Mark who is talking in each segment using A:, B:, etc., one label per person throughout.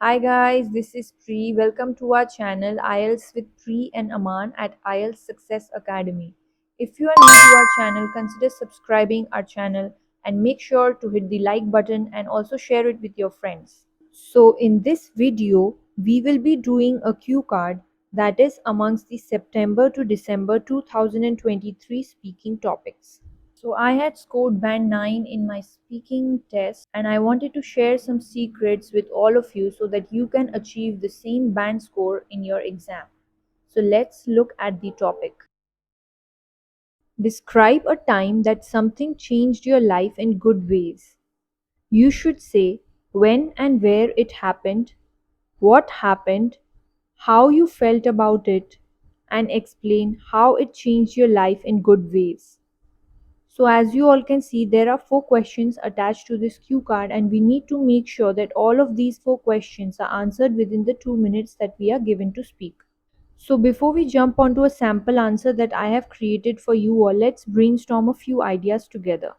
A: Hi guys, this is Pri. Welcome to our channel IELTS with Pri and Aman at IELTS Success Academy. If you are new to our channel, consider subscribing our channel and make sure to hit the like button and also share it with your friends. So in this video, we will be doing a cue card that is amongst the September to December 2023 speaking topics. So I had scored band 9 in my speaking test and I wanted to share some secrets with all of you so that you can achieve the same band score in your exam. So let's look at the topic. Describe a time that something changed your life in good ways. You should say when and where it happened, what happened, how you felt about it, and explain how it changed your life in good ways. So as you all can see, there are 4 questions attached to this cue card and we need to make sure that all of these 4 questions are answered within the 2 minutes that we are given to speak. So before we jump onto a sample answer that I have created for you all, let's brainstorm a few ideas together.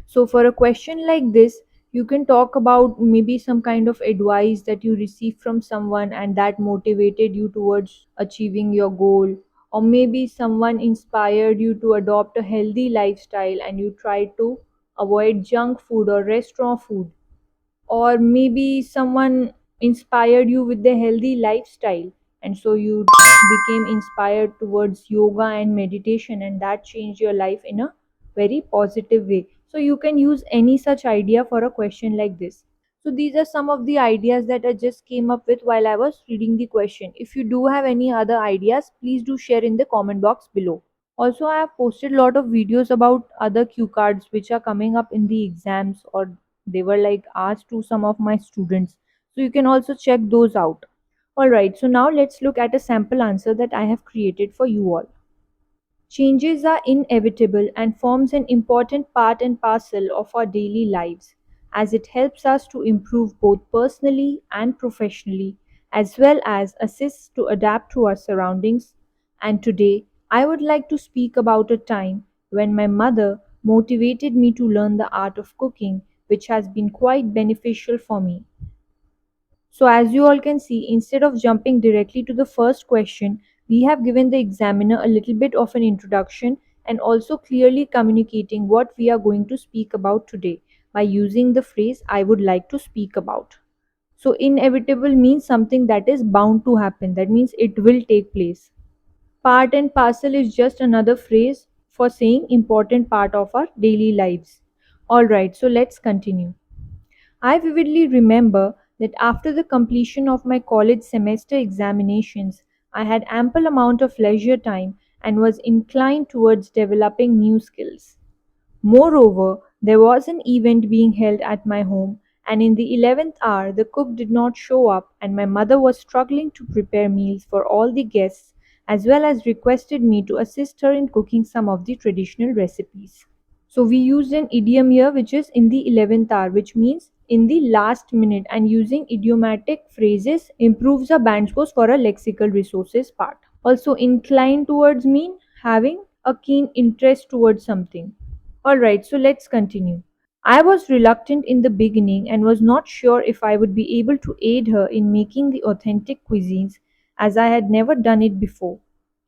A: So for a question like this, you can talk about maybe some kind of advice that you received from someone and that motivated you towards achieving your goal. Or maybe someone inspired you to adopt a healthy lifestyle and you tried to avoid junk food or restaurant food. Or maybe someone inspired you with the healthy lifestyle and so you became inspired towards yoga and meditation and that changed your life in a very positive way. So you can use any such idea for a question like this. So these are some of the ideas that I just came up with while I was reading the question. If you do have any other ideas, please do share in the comment box below. Also, I have posted a lot of videos about other cue cards which are coming up in the exams or they were like asked to some of my students. So you can also check those out. Alright, so now let's look at a sample answer that I have created for you all. Changes are inevitable and forms an important part and parcel of our daily lives as it helps us to improve both personally and professionally as well as assists to adapt to our surroundings. And today I would like to speak about a time when my mother motivated me to learn the art of cooking, which has been quite beneficial for me. So as you all can see, instead of jumping directly to the first question, we have given the examiner a little bit of an introduction and also clearly communicating what we are going to speak about today by using the phrase I would like to speak about. So inevitable means something that is bound to happen. That means it will take place. Part and parcel is just another phrase for saying important part of our daily lives. Alright, so let's continue. I vividly remember that after the completion of my college semester examinations, I had ample amount of leisure time and was inclined towards developing new skills. Moreover, there was an event being held at my home, and in the 11th hour the cook did not show up, and my mother was struggling to prepare meals for all the guests, as well as requested me to assist her in cooking some of the traditional recipes. So we used an idiom here which is in the 11th hour, which means in the last minute, and using idiomatic phrases improves our band scores for a lexical resources part. Also inclined towards mean having a keen interest towards something. Alright, so let's continue. I was reluctant in the beginning and was not sure if I would be able to aid her in making the authentic cuisines as I had never done it before.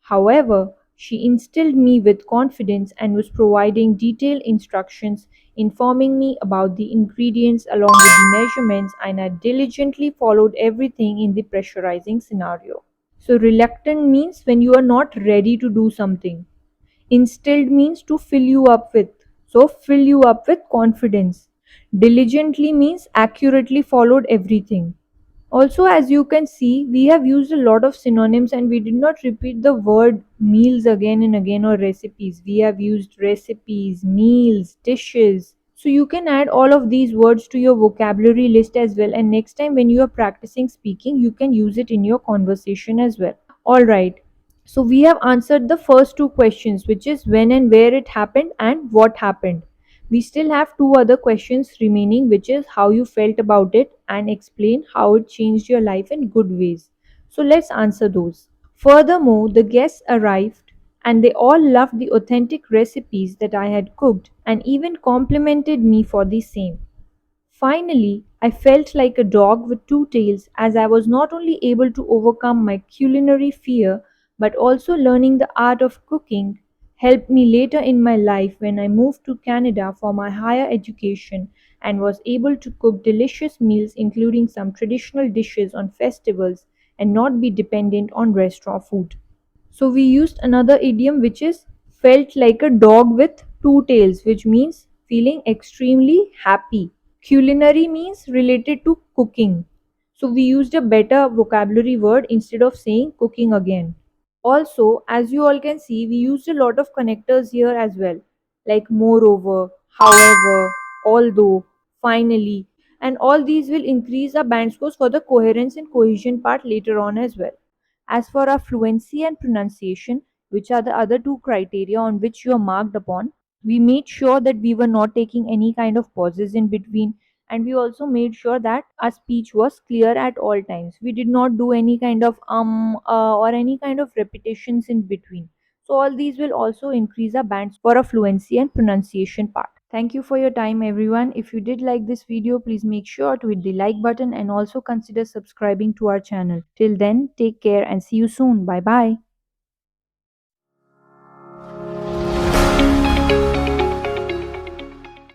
A: However, she instilled me with confidence and was providing detailed instructions, informing me about the ingredients along with the measurements, and I diligently followed everything in the pressurizing scenario. So, reluctant means when you are not ready to do something. Instilled means to fill you up with. So, fill you up with confidence. Diligently means accurately followed everything. Also, as you can see, we have used a lot of synonyms and we did not repeat the word meals again and again or recipes. We have used recipes, meals, dishes. So you can add all of these words to your vocabulary list as well, and next time when you are practicing speaking, you can use it in your conversation as well. Alright, so we have answered the first 2 questions, which is when and where it happened and what happened. We still have 2 other questions remaining, which is how you felt about it and explain how it changed your life in good ways. So let's answer those. Furthermore, the guests arrived and they all loved the authentic recipes that I had cooked and even complimented me for the same. Finally, I felt like a dog with two tails as I was not only able to overcome my culinary fear but also learning the art of cooking helped me later in my life when I moved to Canada for my higher education and was able to cook delicious meals including some traditional dishes on festivals and not be dependent on restaurant food. So we used another idiom which is felt like a dog with two tails, which means feeling extremely happy. Culinary means related to cooking. So we used a better vocabulary word instead of saying cooking again. Also, as you all can see, we used a lot of connectors here as well, like moreover, however, although, finally, and all these will increase our band scores for the coherence and cohesion part later on as well. As for our fluency and pronunciation, which are the other two criteria on which you are marked upon, we made sure that we were not taking any kind of pauses in between, and we also made sure that our speech was clear at all times. We did not do any kind of or any kind of repetitions in between. So all these will also increase our bands for a fluency and pronunciation part. Thank you for your time everyone. If you did like this video, please make sure to hit the like button and also consider subscribing to our channel. Till then, take care and see you soon. Bye bye.